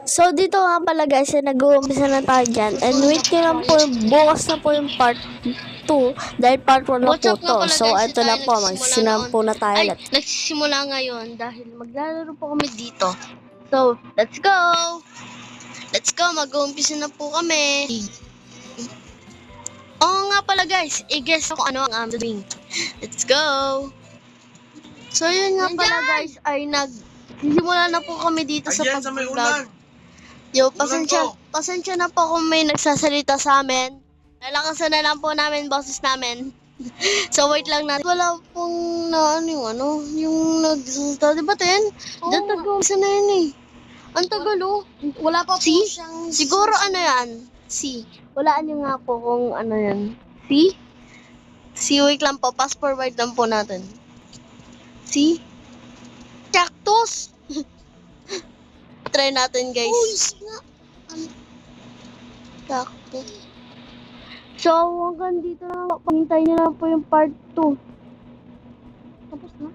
So, dito nga pala guys, nag-uumpisa na tayo dyan. And wait nyo lang po, bukas na po yung part 2. Dahil part 1 na What's po up nga to. pala So, guys, ito na po, nagsisimula magsisimula na tayo. Ay, nagsisimula ngayon dahil maglalaro po kami dito. So, let's go! Let's go, mag-uumpisa na po kami. Oo nga pala guys, i-guess ko ano ang aming. Let's go! So, yun nga pala guys, ay nagsisimula na po kami dito sa Ayan, sa may pag-vlog. ulan. Yo, Ulan pasensya na po kung may nagsasalita sa amin. Lalakasan na lang po namin boses namin. So wait lang natin. Wala pong yung nagsasalita. Diba Ten? Diyan taga-umpisa na yun eh. Ang tagal oh. Wala pa po See? siyang... Siguro ano yan? C. Walaan nyo nga po kung ano yan. C? C, wait lang po. Fast forward lang po natin. C? Cactus! Try natin guys. Uy, nga. Cactus. So, hanggang dito na. Pangintay nyo lang po yung part 2. Tapos na.